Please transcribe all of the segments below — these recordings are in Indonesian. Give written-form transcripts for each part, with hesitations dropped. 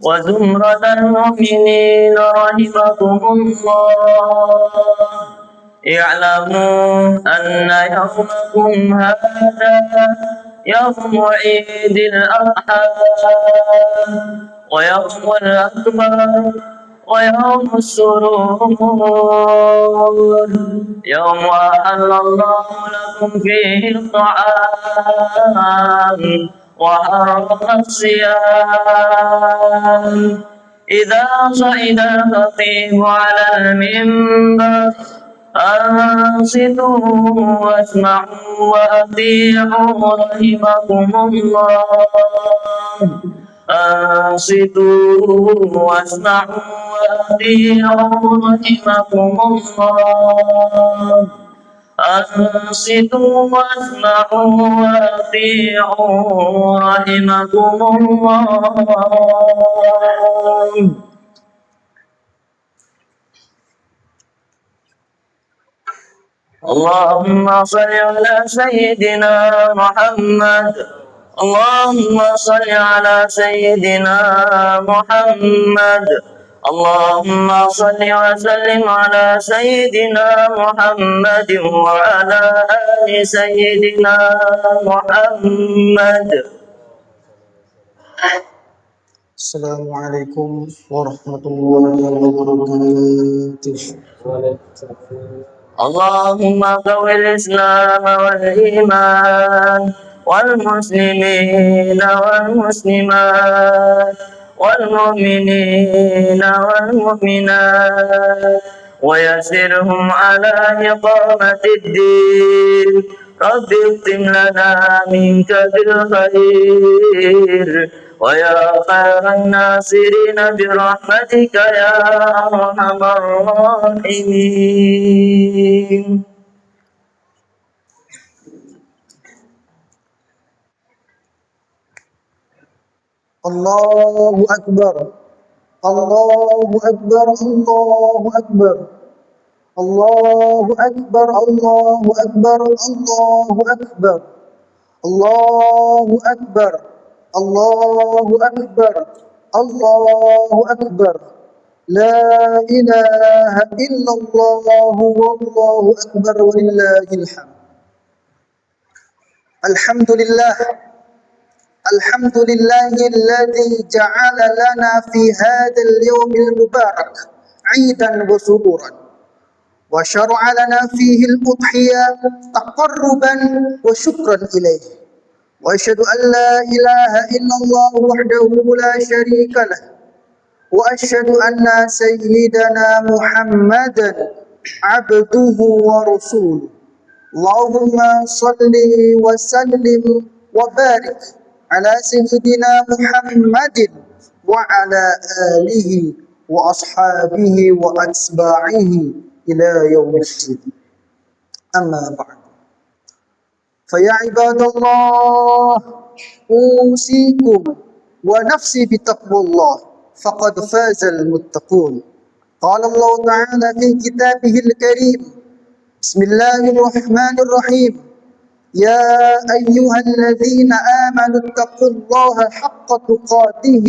وزمرة المؤمنين رحمكم الله. اعلموا أن يومكم هذا يوم عيد الأضحى ويوم الأكبر ويوم السرور، يوم أحل الله لكم فيه الطعام وحرم الصيام. إذا صعد الخطيب على المنبر أنصتوا واسمعوا وأطيعوا رحمكم الله. أنصتوا واسمعوا وأطيعوا رحمكم الله. أنصتوا واسمعوا وأطيعوا رحمكم الله. اللهم صل على سيدنا محمد. اللهم صل على سيدنا محمد. اللهم صل وسلم على سيدنا محمد وعلى آل سيدنا محمد. السلام عليكم ورحمة الله وبركاته. اللهم قوي الإسلام والإيمان والمسلمين والمسلمات والمؤمنين والمؤمنات ويسرهم على إقامة الدين. رب اختم لنا منك بالخير ويا خير الناصرين برحمتك يا أرحم الراحمين. الله أكبر الله أكبر الله أكبر الله أكبر الله أكبر الله أكبر الله أكبر الله أكبر الله أكبر لا إله إلا الله والله أكبر ولله الحمد. الحمد لله الحمد لله الذي جعل لنا في هذا اليوم المبارك عيدا وسرورا وشرع لنا فيه الأضحية تقربا وشكرا إليه. وأشهد أن لا إله إلا الله وحده لا شريك له وأشهد أن سيدنا محمدا عبده ورسوله. اللهم صل وسلم وبارك على سيدنا محمد وعلى آله وأصحابه وأتباعه إلى يوم الدين. أما بعد، فيا عباد الله أوصيكم ونفسي بتقوى الله فقد فاز المتقون. قال الله تعالى في كتابه الكريم: بسم الله الرحمن الرحيم: يا أيها الذين آمنوا اتقوا الله حق تقاته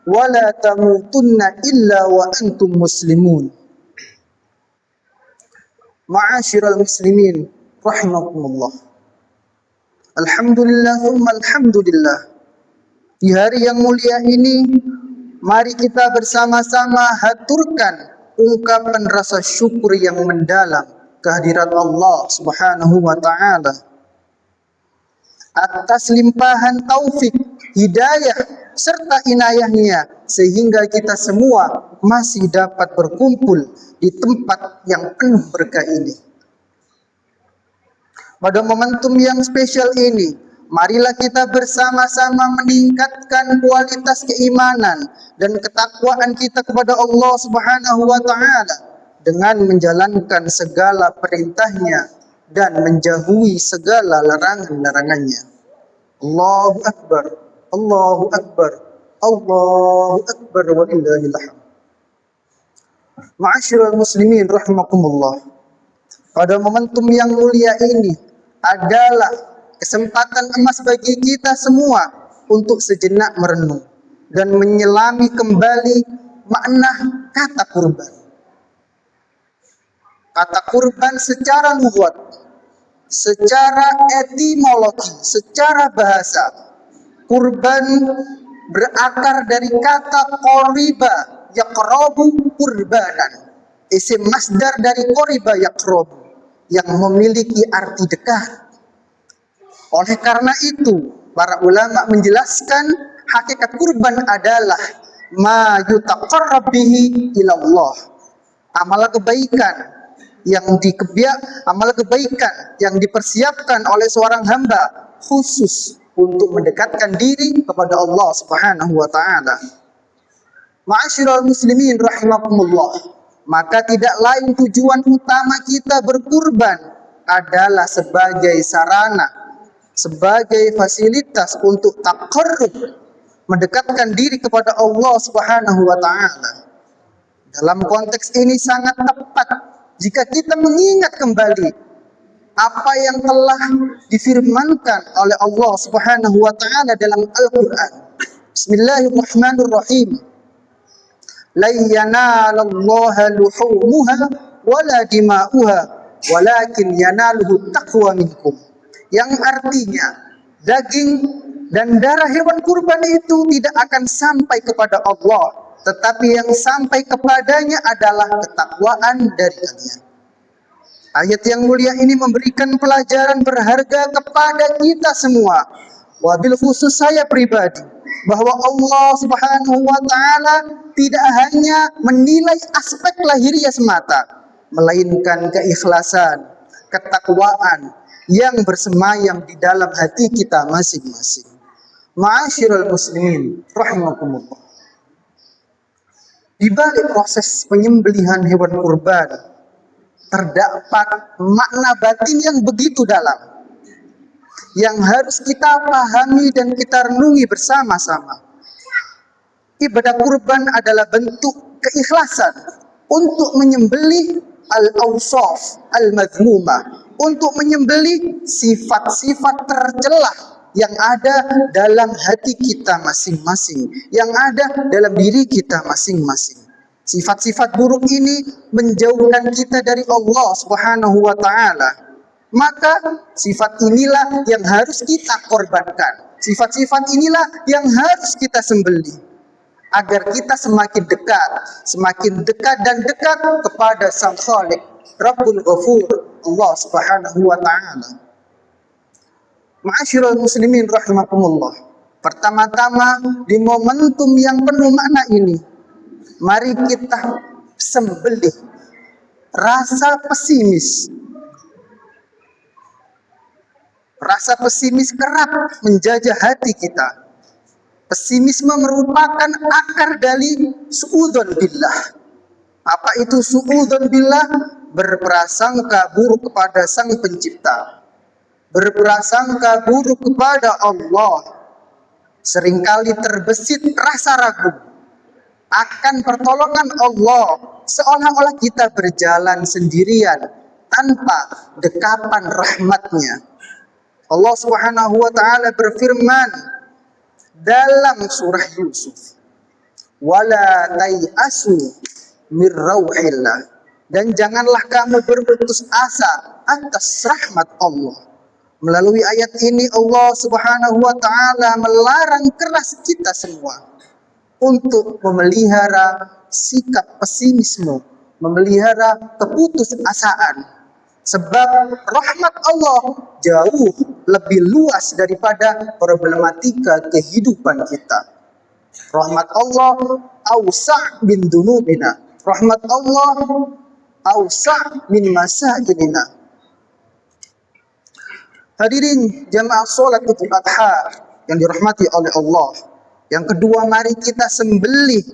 ولا تموتن إلا وأنتم مسلمون. Ma'asyiral muslimin rahimakumullah. Alhamdulillah thumma alhamdulillah. Di hari yang mulia ini, mari kita bersama-sama haturkan ungkapan rasa syukur yang mendalam kehadirat Allah Subhanahu wa taala atas limpahan taufik, hidayah serta inayahnya sehingga kita semua masih dapat berkumpul di tempat yang penuh berkah ini. Pada momentum yang spesial ini, marilah kita bersama-sama meningkatkan kualitas keimanan dan ketakwaan kita kepada Allah Subhanahu wa taala dengan menjalankan segala perintahnya dan menjauhi segala larangan-larangannya. Allahu Akbar, Allahu Akbar, Allahu Akbar walillahil hamd. Ma'asyiral muslimin rahimakumullah. Pada momentum yang mulia ini adalah kesempatan emas bagi kita semua untuk sejenak merenung dan menyelami kembali makna kata kurban. Kata kurban secara lughat, secara etimologi, secara bahasa, kurban berakar dari kata qoriba yaqrabu kurbanan. Isim masdar dari qoriba yaqrabu yang memiliki arti dekat. Oleh karena itu, para ulama menjelaskan hakikat kurban adalah ma yutaqarrab bihi ilallah. Amal kebaikan yang dipersiapkan oleh seorang hamba khusus untuk mendekatkan diri kepada Allah Subhanahu wa taala. Ma'asyiral muslimin rahimakumullah. Maka tidak lain tujuan utama kita berkurban adalah sebagai sarana, sebagai fasilitas untuk taqarrub, mendekatkan diri kepada Allah Subhanahu wa taala. Dalam konteks ini sangat tepat jika kita mengingat kembali apa yang telah difirmankan oleh Allah Subhanahu wa taala dalam Al-Qur'an. Bismillahirrahmanirrahim. La yanalallaha luhumuha wala dima'uha walakin yanaluhu taqwa minkum. Yang artinya daging dan darah hewan kurban itu tidak akan sampai kepada Allah, tetapi yang sampai kepadanya adalah ketakwaan dari kalian. Ayat yang mulia ini memberikan pelajaran berharga kepada kita semua, wabil khusus saya pribadi, bahwa Allah Subhanahu wa taala tidak hanya menilai aspek lahiriah semata, melainkan keikhlasan, ketakwaan yang bersemayam di dalam hati kita masing-masing. Ma'asyiral muslimin rahimakumullah. Di balik proses penyembelihan hewan kurban terdapat makna batin yang begitu dalam yang harus kita pahami dan kita renungi bersama-sama. Ibadah kurban adalah bentuk keikhlasan untuk menyembelih al-awsaf al-madhmumah, untuk menyembelih sifat-sifat tercelah yang ada dalam hati kita masing-masing, yang ada dalam diri kita masing-masing. Sifat-sifat buruk ini menjauhkan kita dari Allah Subhanahu wa taala. Maka sifat inilah yang harus kita korbankan. Sifat-sifat inilah yang harus kita sembelih agar kita semakin dekat dan dekat kepada Sang Khaliq, Rabbul Ghafur, Allah Subhanahu wa taala. Ma'asyiral muslimin rahimakumullah. Pertama-tama di momentum yang penuh makna ini, mari kita sembelih rasa pesimis. Rasa pesimis kerap menjajah hati kita. Pesimisme merupakan akar dari suudzon billah. Apa itu suudzon billah? Berprasangka buruk kepada Sang Pencipta, berprasangka buruk kepada Allah. Seringkali terbesit rasa ragu akan pertolongan Allah, seolah-olah kita berjalan sendirian tanpa dekapan rahmatnya. Allah Subhanahu wa taala berfirman dalam surah Yusuf, wala tai'asu mir rauhillah, dan janganlah kamu berputus asa atas rahmat Allah. Melalui ayat ini Allah Subhanahu wa taala melarang keras kita semua untuk memelihara sikap pesimisme, memelihara keputusasaan. Sebab rahmat Allah jauh lebih luas daripada problematika kehidupan kita. Rahmat Allah awsa' min dunubina. Rahmat Allah awsa' min masailina. Hadirin jamaah salat Idul Adha yang dirahmati oleh Allah. Yang kedua, mari kita sembelih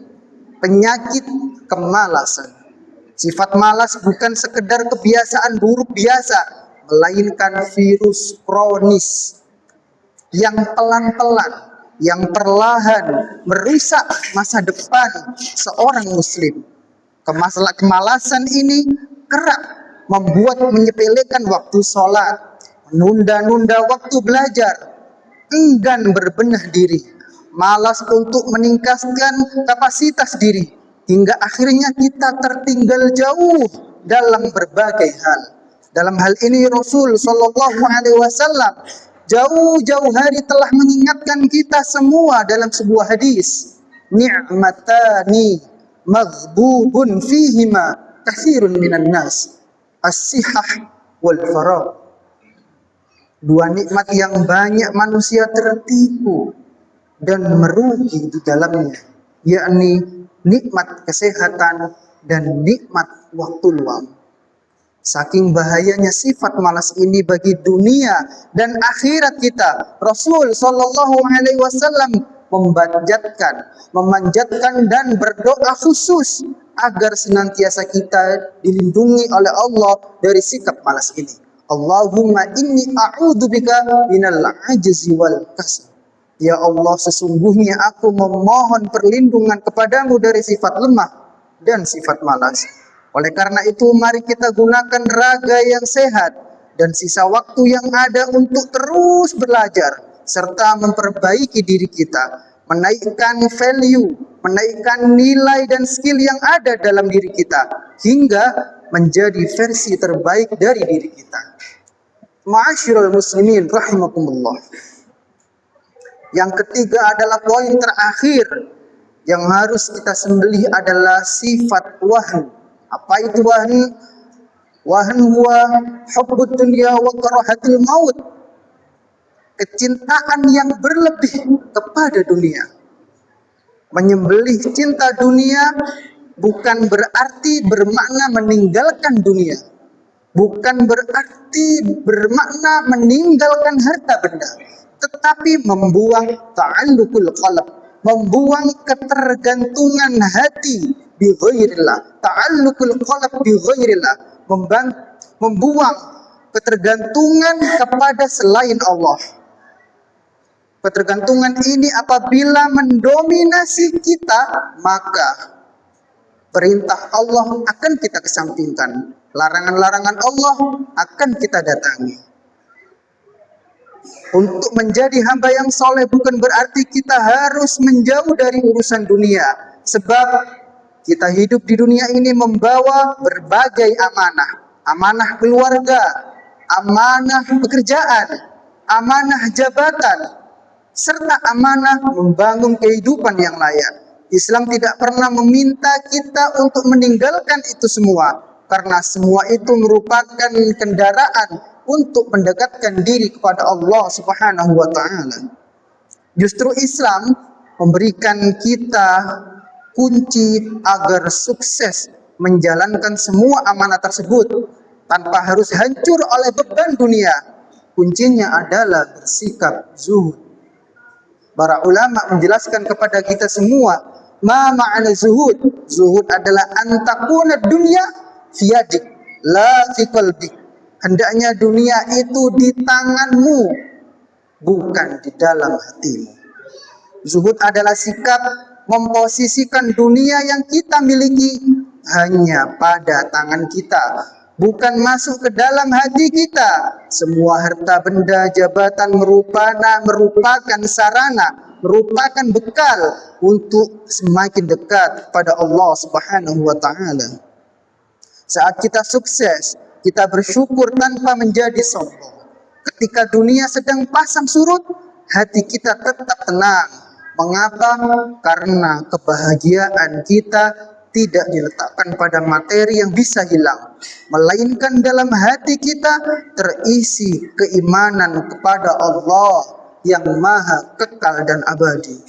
penyakit kemalasan. Sifat malas bukan sekedar kebiasaan buruk biasa, melainkan virus kronis yang pelan-pelan, yang perlahan merusak masa depan seorang muslim. Kemalasan ini kerap membuat menyepelekan waktu sholat, menunda-nunda waktu belajar, enggan berbenah diri, malas untuk meningkatkan kapasitas diri, hingga akhirnya kita tertinggal jauh dalam berbagai hal. Dalam hal ini Rasul Shallallahu Alaihi Wasallam jauh-jauh hari telah mengingatkan kita semua dalam sebuah hadis, ni'matani maghdubun fihima katsirun minan nas, as-sihah wal faragh. Dua nikmat yang banyak manusia tertipu dan merugi di dalamnya, yakni nikmat kesehatan dan nikmat waktu luang. Saking bahayanya sifat malas ini bagi dunia dan akhirat kita, Rasul Shallallahu Alaihi Wasallam memanjatkan dan berdoa khusus agar senantiasa kita dilindungi oleh Allah dari sikap malas ini. Allahumma inni a'udzubika minal ajzi wal kasal. Ya Allah, sesungguhnya aku memohon perlindungan kepadamu dari sifat lemah dan sifat malas. Oleh karena itu, mari kita gunakan raga yang sehat dan sisa waktu yang ada untuk terus belajar serta memperbaiki diri kita, menaikkan value, menaikkan nilai dan skill yang ada dalam diri kita hingga menjadi versi terbaik dari diri kita. Ma'asyiral muslimin rahimakumullah. Yang ketiga adalah poin terakhir yang harus kita sembelih adalah sifat wahn. Apa itu wahn? Wahn huwa hubbud dunya wa karahatul maut. Kecintaan yang berlebih kepada dunia. Menyembelih cinta dunia bukan berarti bermakna meninggalkan dunia. Bukan berarti bermakna meninggalkan harta benda, tetapi membuang ta'alluqul qalb, membuang ketergantungan hati bi ghairillah. Ta'alluqul qalb bi ghairillah, membuang ketergantungan kepada selain Allah. Ketergantungan ini apabila mendominasi kita, maka perintah Allah akan kita kesampingkan, larangan-larangan Allah akan kita datangi. Untuk menjadi hamba yang soleh bukan berarti kita harus menjauh dari urusan dunia, sebab kita hidup di dunia ini membawa berbagai amanah. Amanah keluarga, amanah pekerjaan, amanah jabatan, serta amanah membangun kehidupan yang layak. Islam tidak pernah meminta kita untuk meninggalkan itu semua, karena semua itu merupakan kendaraan untuk mendekatkan diri kepada Allah Subhanahu wa Ta'ala. Justru Islam memberikan kita kunci agar sukses menjalankan semua amanah tersebut tanpa harus hancur oleh beban dunia. Kuncinya adalah bersikap zuhud. Para ulama menjelaskan kepada kita semua, ma ma'ana zuhud. Zuhud adalah antakuna dunia fiyadik, la fi qalbik. Hendaknya dunia itu di tanganmu, bukan di dalam hatimu. Zuhud adalah sikap memposisikan dunia yang kita miliki hanya pada tangan kita, bukan masuk ke dalam hati kita. Semua harta benda jabatan merupakan sarana, merupakan bekal untuk semakin dekat pada Allah Subhanahu wa Ta'ala. Saat kita sukses, kita bersyukur tanpa menjadi sombong. Ketika dunia sedang pasang surut, hati kita tetap tenang. Mengapa? Karena kebahagiaan kita tidak diletakkan pada materi yang bisa hilang, melainkan dalam hati kita terisi keimanan kepada Allah yang maha kekal dan abadi.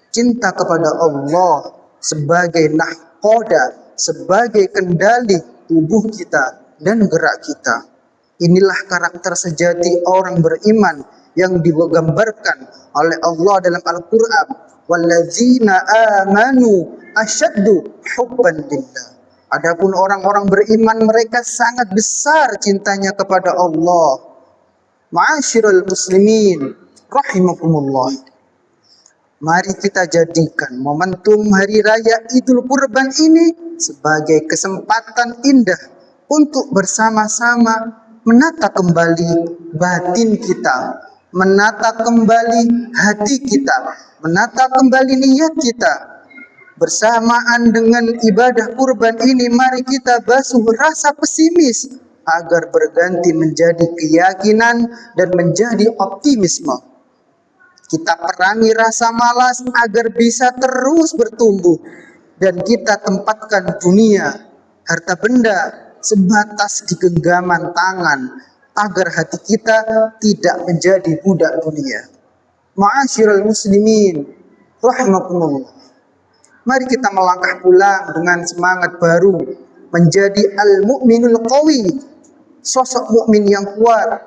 Cinta kepada Allah sebagai nahkoda, sebagai kendali tubuh kita dan gerak kita. Inilah karakter sejati orang beriman yang digambarkan oleh Allah dalam Al-Quran. Wallazina amanu asyaddu hubban lillah. Adapun orang-orang beriman, mereka sangat besar cintanya kepada Allah. Ma'asyiral muslimin rahimakumullah. Mari kita jadikan momentum hari raya Idul Kurban ini sebagai kesempatan indah untuk bersama-sama menata kembali batin kita, menata kembali hati kita, menata kembali niat kita. Bersamaan dengan ibadah kurban ini, mari kita basuh rasa pesimis agar berganti menjadi keyakinan dan menjadi optimisme. Kita perangi rasa malas agar bisa terus bertumbuh, dan kita tempatkan dunia, harta benda sebatas di genggaman tangan agar hati kita tidak menjadi budak dunia. Ma'asyiral muslimin rahimakumullah. Mari kita melangkah pulang dengan semangat baru menjadi al-mu'minul qawi, sosok mukmin yang kuat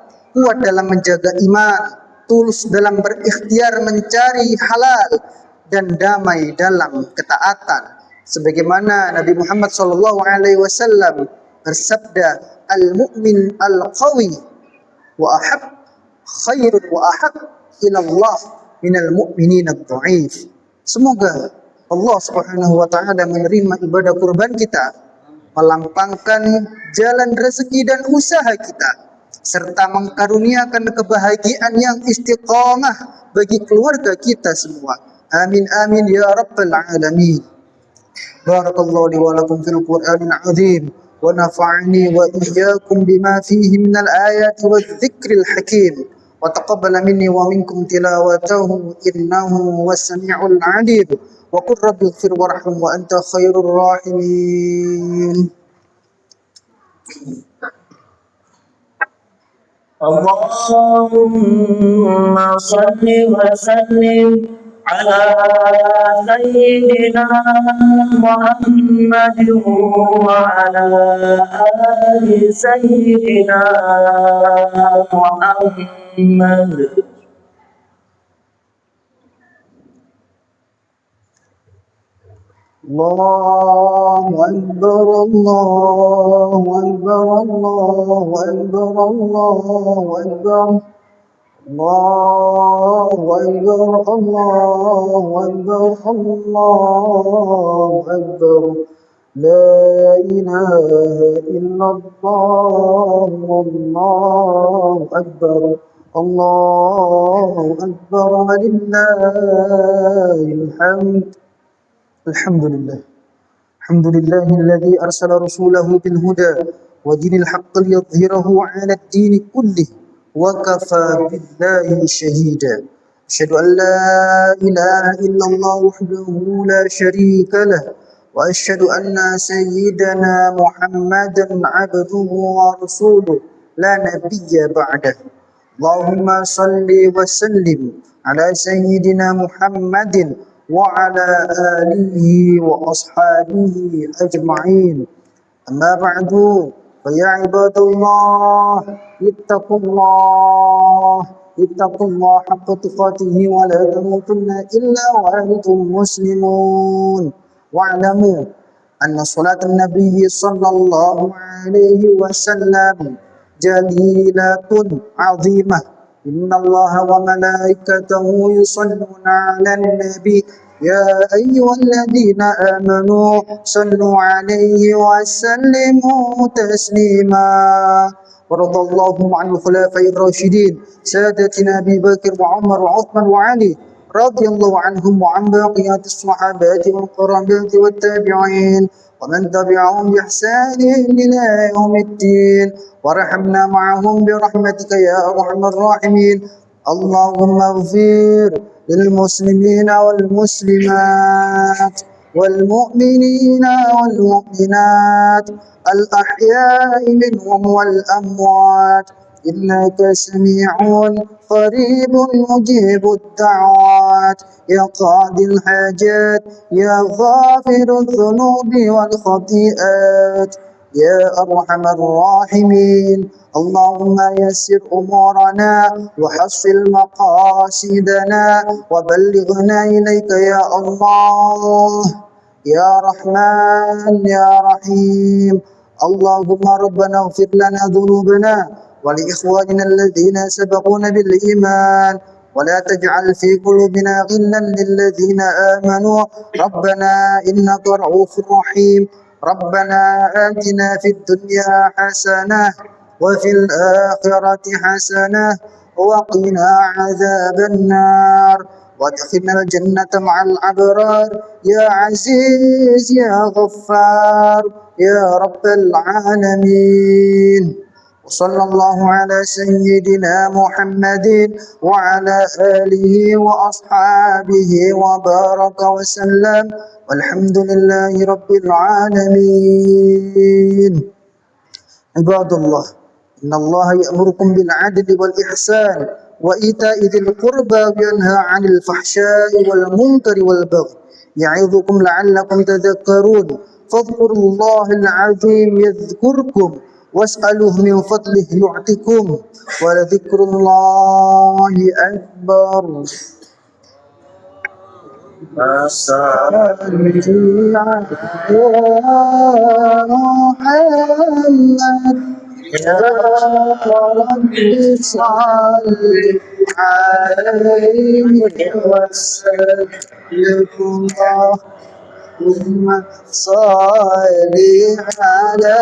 dalam menjaga iman, tulus dalam berikhtiar mencari halal, dan damai dalam ketaatan. Sebagaimana Nabi Muhammad SAW bersabda, al-mu'min al-qawi wa ahab khairun wa ahab ilallah minal mu'minin ad-dha'if. Semoga Allah Subhanahu wa taala menerima ibadah kurban kita, melampangkan jalan rezeki dan usaha kita, serta mengkaruniakan kebahagiaan yang istiqamah bagi keluarga kita semua. Amin amin ya rabbal alamin. Barakallahu li wa lakum fil Qur'anil azim wa nafa'ani wa iyyakum bima fihi minal ayati wadh-dhikril hakim. وتقبل مني ومنكم تلاوته إنه هو السميع العليم وقل رب اغفر وارحم وأنت خير الراحمين. اللهم صل وسلم على سيدنا محمد وعلى آل سيدنا محمد. الله أكبر الله أكبر الله أكبر الله أكبر الله أكبر الله أكبر الله أكبر لا إله إلا الله والله أكبر الله أكبر ولله الحمد. الحمد لله الحمد لله الذي أرسل رسوله بالهدى ودين الحق ليظهره على الدين كله وكفى بالله شهيدا. أشهد أن لا إله إلا الله وحده لا شريك له وأشهد أن سيدنا محمدا عبده ورسوله لا نبي بعده. اللهم صل وسلم على سيدنا محمد وعلى آله وأصحابه أجمعين. أما بعد فيا عباد الله اتقوا الله حق تقاته ولا تموتن إلا وأنتم مسلمون. واعلموا أن صلاة النبي صلى الله عليه وسلم جليلة عظيمة. إن الله وملائكته يصلون على النبي يا أيها الذين آمنوا صلوا عليه وسلموا تسليما. ورضى الله عن الخلفاء الراشدين سادتنا أبي بكر وعمر وعثمان وعلي رضي الله عنهم وعن بقية الصحابة والقرابة والتابعين ومن تبعهم بإحسان إلى يوم الدين وارحمنا معهم برحمتك يا أرحم الراحمين. اللهم اغفر للمسلمين والمسلمات والمؤمنين والمؤمنات الأحياء منهم والأموات إنك سميع قريب مجيب الدعوات يا قاضي الحاجات يا غافر الذنوب والخطيئات يا أرحم الراحمين. اللهم يسر أمورنا وحصل مقاصدنا وبلغنا إليك يا الله يا رحمن يا رحيم. اللهم ربنا اغفر لنا ذنوبنا ولإخواننا الذين سبقونا بالإيمان ولا تجعل في قلوبنا غلا للذين آمنوا ربنا إنك رؤوف رحيم. ربنا آتنا في الدنيا حسنة وفي الآخرة حسنة وقنا عذاب النار وادخلنا الجنة مع الأبرار يا عزيز يا غفار يا رب العالمين. وصلى الله على سيدنا محمد وعلى آله وأصحابه وبارك وسلم والحمد لله رب العالمين. عباد الله، إن الله يأمركم بالعدل والإحسان وإيتاء ذي القربى وينهى عن الفحشاء والمنكر والبغي يعظكم لعلكم تذكرون فاذكروا الله العظيم يذكركم واسألوه من فضله يعطكم ولذكر الله أكبر. محمد يا رب صل عليه وسلم اللهم صل على